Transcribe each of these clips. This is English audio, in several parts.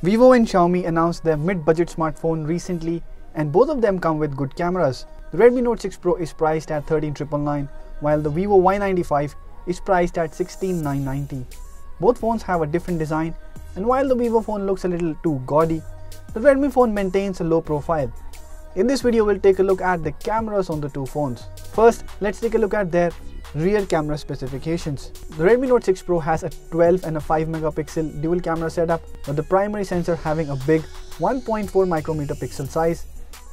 Vivo and Xiaomi announced their mid-budget smartphone recently, and both of them come with good cameras. The Redmi Note 6 Pro is priced at 13,999, while the Vivo Y95 is priced at 16,990. Both phones have a different design, and while the Vivo phone looks a little too gaudy, the Redmi phone maintains a low profile. In this video, we'll take a look at the cameras on the two phones. First, let's take a look at their rear camera specifications. The Redmi Note 6 Pro has a 12 and a 5 megapixel dual camera setup, with the primary sensor having a big 1.4 micrometer pixel size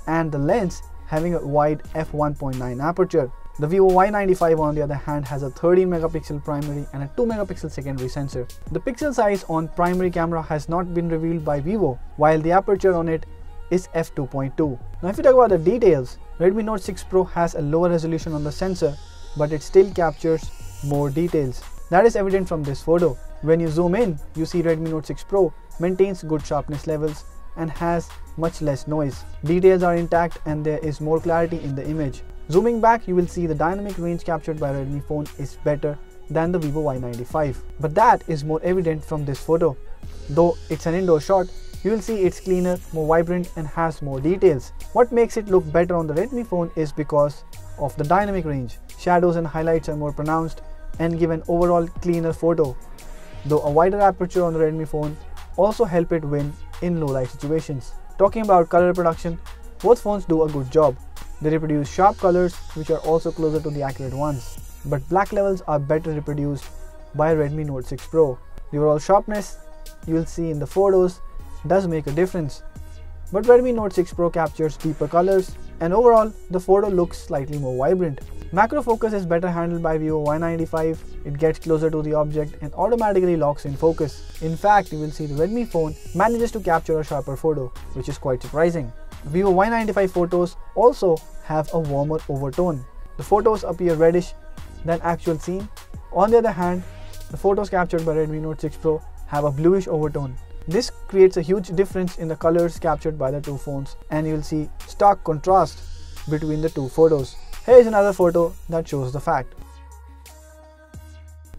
and the lens having a wide f1.9 aperture. The Vivo Y95 on the other hand has a 13 megapixel primary and a 2 megapixel secondary sensor. The pixel size on primary camera has not been revealed by Vivo, while the aperture on it is f2.2. Now if you talk about the details, Redmi Note 6 Pro has a lower resolution on the sensor, but it still captures more details. That is evident from this photo. When you zoom in, you see Redmi Note 6 Pro maintains good sharpness levels and has much less noise. Details are intact and there is more clarity in the image. Zooming back, you will see the dynamic range captured by Redmi phone is better than the Vivo Y95. But that is more evident from this photo. Though it's an indoor shot, you will see it's cleaner, more vibrant and has more details. What makes it look better on the Redmi phone is because of the dynamic range. Shadows and highlights are more pronounced and give an overall cleaner photo. Though a wider aperture on the Redmi phone also help it win in low light situations. Talking about color reproduction, both phones do a good job. They reproduce sharp colors which are also closer to the accurate ones. But black levels are better reproduced by Redmi Note 6 Pro. The overall sharpness you will see in the photos does make a difference. But Redmi Note 6 Pro captures deeper colors and overall the photo looks slightly more vibrant. Macro focus is better handled by Vivo Y95. It gets closer to the object and automatically locks in focus. In fact, you will see the Redmi phone manages to capture a sharper photo, which is quite surprising. Vivo Y95 photos also have a warmer overtone. The photos appear reddish than actual scene. On the other hand, the photos captured by Redmi Note 6 Pro have a bluish overtone. This creates a huge difference in the colors captured by the two phones, and you'll see stark contrast between the two photos. Here is another photo that shows the fact.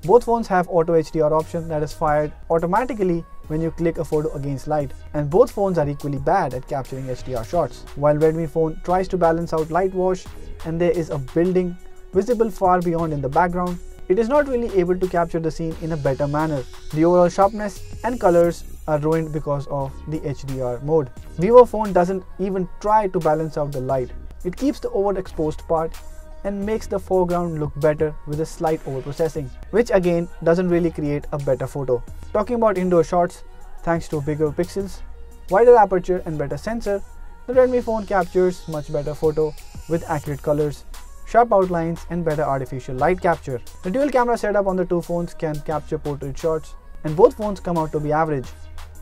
Both phones have auto HDR option that is fired automatically when you click a photo against light, and both phones are equally bad at capturing HDR shots. While Redmi phone tries to balance out light wash and there is a building visible far beyond in the background, it is not really able to capture the scene in a better manner. The overall sharpness and colors are ruined because of the HDR mode. Vivo phone doesn't even try to balance out the light. It keeps the overexposed part and makes the foreground look better with a slight overprocessing, which again doesn't really create a better photo. Talking about indoor shots, thanks to bigger pixels, wider aperture and better sensor, the Redmi phone captures much better photo with accurate colors, sharp outlines and better artificial light capture. The dual camera setup on the two phones can capture portrait shots, and both phones come out to be average.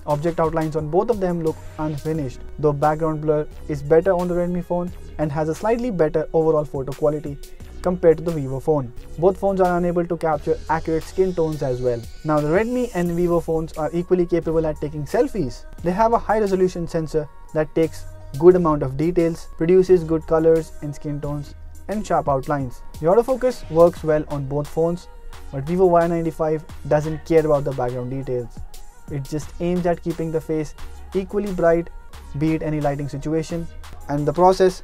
Object outlines on both of them look unfinished, though background blur is better on the Redmi phone and has a slightly better overall photo quality compared to the Vivo phone. Both phones are unable to capture accurate skin tones as well. Now the Redmi and Vivo phones are equally capable at taking selfies. They have a high resolution sensor that takes good amount of details, produces good colors and skin tones and sharp outlines. The autofocus works well on both phones, but Vivo Y95 doesn't care about the background details. It just aims at keeping the face equally bright, be it any lighting situation, and the process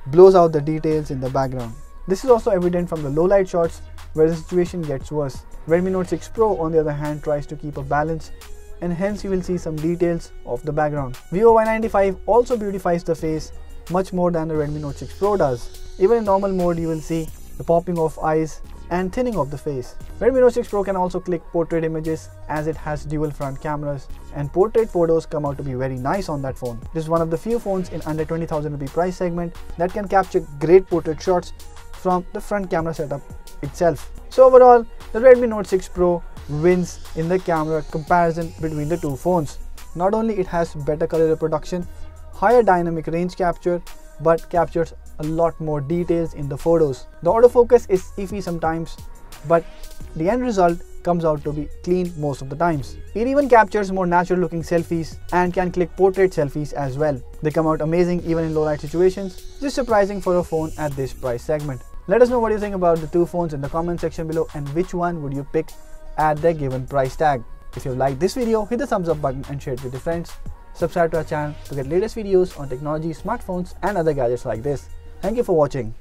blows out the details in the background. This is also evident from the low light shots where the situation gets worse. Redmi Note 6 Pro on the other hand tries to keep a balance, and hence you will see some details of the background. Vivo Y95 also beautifies the face much more than the Redmi Note 6 Pro does. Even in normal mode you will see the popping of eyes and thinning of the face. Redmi Note 6 Pro can also click portrait images as it has dual front cameras, and portrait photos come out to be very nice on that phone. It is one of the few phones in under 20,000 rupee price segment that can capture great portrait shots from the front camera setup itself. So overall, the Redmi Note 6 Pro wins in the camera comparison between the two phones. Not only it has better color reproduction, higher dynamic range capture, but captures a lot more details in the photos. The autofocus is iffy sometimes, but the end result comes out to be clean most of the times. It even captures more natural looking selfies and can click portrait selfies as well. They come out amazing even in low light situations, which is surprising for a phone at this price segment. Let us know what you think about the two phones in the comment section below, and which one would you pick at their given price tag. If you liked this video, hit the thumbs up button and share it with your friends. Subscribe to our channel to get latest videos on technology, smartphones and other gadgets like this. Thank you for watching.